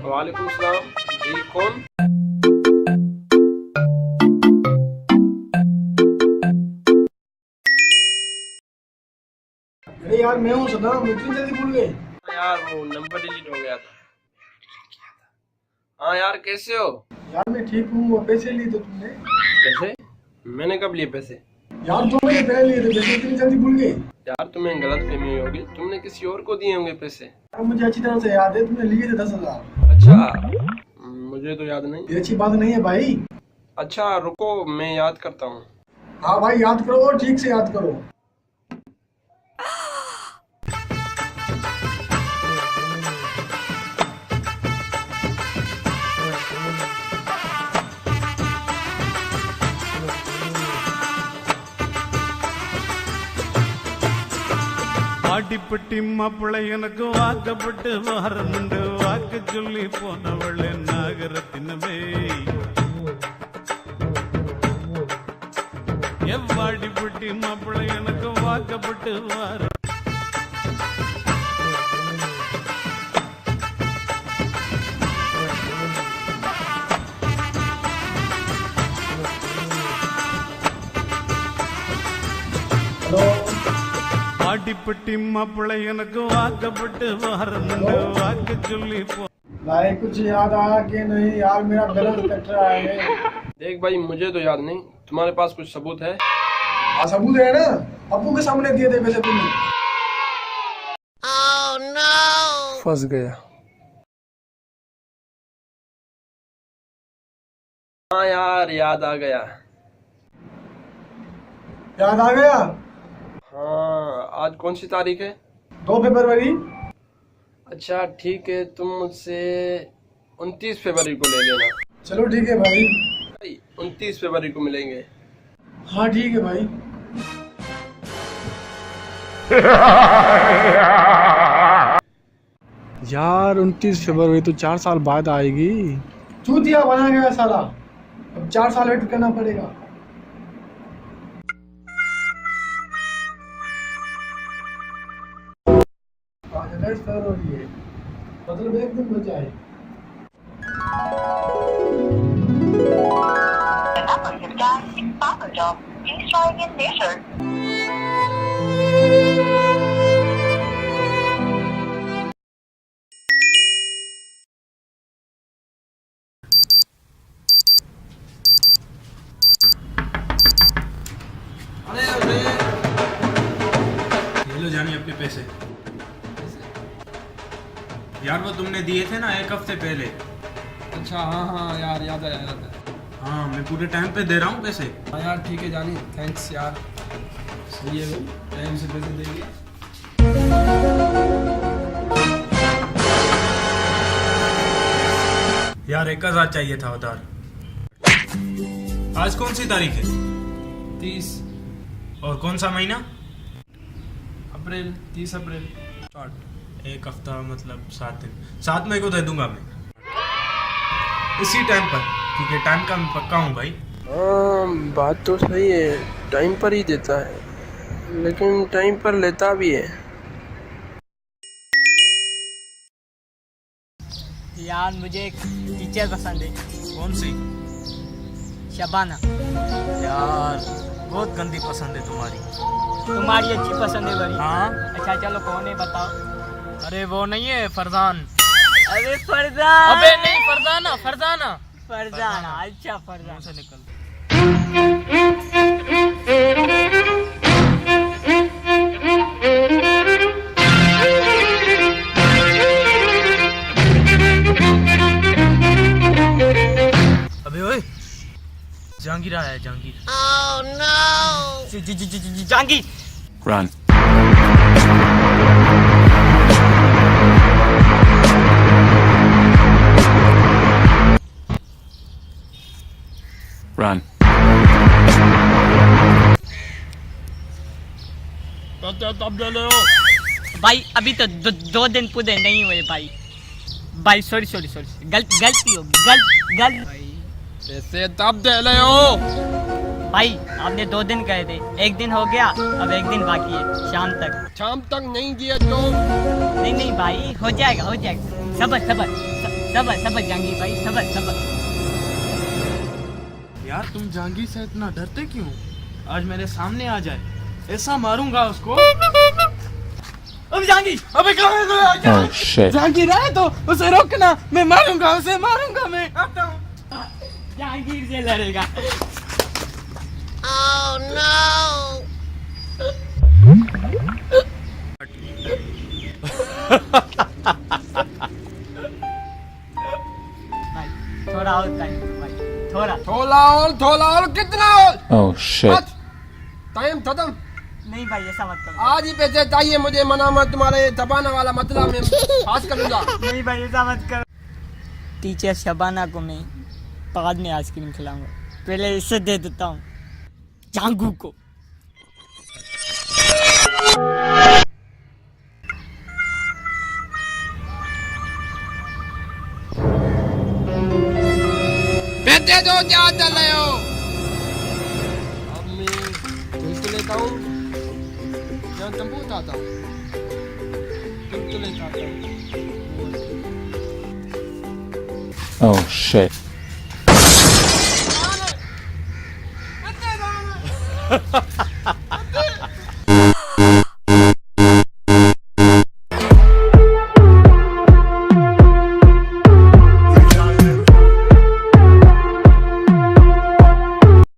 वालेकुम सलाम जी, कौन? अरे यार मैं हूँ सदाम, इतनी जल्दी भूल गए। यार वो नंबर डिलीट हो गया था। हाँ यार, कैसे हो? यार मैं ठीक हूँ। वो पैसे लिए थे तुमने? पैसे? मैंने कब लिए पैसे? यार 2 महीने पहले लिए थे पैसे, इतनी जल्दी भूल गए। यार तुम्हें गलत फहमी हुई होगी, तुमने किसी और को दिए होंगे पैसे। यार मुझे अच्छी तरह से याद है, तुमने लिए थे 10,000। अच्छा, मुझे तो याद नहीं। ये अच्छी बात नहीं है भाई। अच्छा रुको, मैं याद करता हूँ। हाँ भाई याद करो और ठीक से याद करो। ஆடிப்பட்டி மாப்பிள்ளை எனக்கு வாக்கப்பட்டு வரணுண்டு வாக்கு சொல்லி போனவள் நாகரத்தினமே எவ்வாடிப்பட்டி மாப்பிள்ளை எனக்கு வாக்கப்பட்டு வர हेलो ஆடிப்பட்டி மாப்பிள்ளை எனக்கு வாக்கப்பட்டு வரணுண்டு வாக்கு சொல்லி போ भाई कुछ याद आया कि नहीं? यार मेरा बैलेंस कट रहा है। देख भाई, मुझे तो याद नहीं, तुम्हारे पास कुछ सबूत है? हाँ सबूत है ना, अप्पू के सामने दिए थे पैसे तुमने। फंस गया। हाँ यार, याद आ गया। याद आ गया? हाँ, आज कौन सी तारीख है? 2 फरवरी। अच्छा ठीक है, तुम मुझसे 29 फरवरी को ले लेना। चलो ठीक है भाई। भाई 29 फरवरी को मिलेंगे। हाँ ठीक है भाई। यार 29 फरवरी तो 4 साल बाद आएगी। चूतिया बना गया साला, अब 4 साल वेट करना पड़ेगा। फरवरी है, मतलब 1 दिन बचा है। Please try again later. ये लो जानी अपने पैसे। यार वो तुमने दिए थे ना 1 हफ्ते पहले। अच्छा हाँ हाँ यार, याद आया याद आया। हाँ मैं पूरे टाइम पे दे रहा हूँ पैसे। हाँ यार ठीक है जानी, थैंक्स यार। सही है भाई, टाइम से पैसे देंगे। यार 1,000 चाहिए था उधार। आज कौन सी तारीख है? 30 और कौन सा महीना? अप्रैल, 30 अप्रैल। 1 हफ्ता मतलब 7 दिन। 7 मई को दे दूंगा मैं, इसी टाइम पर। ठीक है, टाइम का मैं पक्का हूँ भाई। हाँ बात तो सही है, टाइम पर ही देता है, लेकिन टाइम पर लेता भी है। यार मुझे एक टीचर पसंद है। कौन सी? शबाना। यार बहुत गंदी पसंद है तुम्हारी। तुम्हारी अच्छी पसंद है बड़ी। हाँ अच्छा चलो कौन है बताओ। अरे वो नहीं है फरजान। अरे फरजान। अबे नहीं, फरजाना फरजाना। फरजाना, अच्छा फरजान से निकल। अबे ओए, जहांगीर आया है, जहांगीर। जहांगीर। Run. Run. तब ले लो। भाई अभी तो 2 दिन पूरे नहीं हुए भाई। भाई सॉरी गलती होगी गलत। पैसे तब दे ले हो। भाई आपने 2 दिन कहे थे, 1 दिन हो गया, अब 1 दिन बाकी है, शाम तक नहीं दिए तो? नहीं भाई हो जाएगा सबर सबर सबर जहांगीर भाई, सबर सबर। यार तुम जहांगीर से इतना डरते क्यों? आज मेरे सामने आ जाए, ऐसा मारूंगा उसको। अब जहांगीर, अबे कहाँ है तू? जहांगीर आए तो उसे रोकना, मैं मारूंगा उसे, मारूंगा मैं। आता हूँ। जहांगीर से लड़ेगा। भाई थोड़ा और टाइम दो भाई, थोड़ा। थोड़ा और कितना और? Oh shit. टाइम खत्म। नहीं भाई ऐसा मत करो। आज ही पैसे चाहिए मुझे, मना मत, तुम्हारे दबाने वाला मतलब मैं पास करूंगा। नहीं भाई ऐसा मत करो। टीचर शबाना को मैं बाद में आइसक्रीम खिलाऊंगा, पहले इसे दे देता हूँ चांगू को। पैसे दो, क्या चल रहे हो? अब मैं तुमको लेता हूँ, जहाँ तुमको उठाता हूँ, तुमको लेता हूँ। Oh shit. पैसे दो।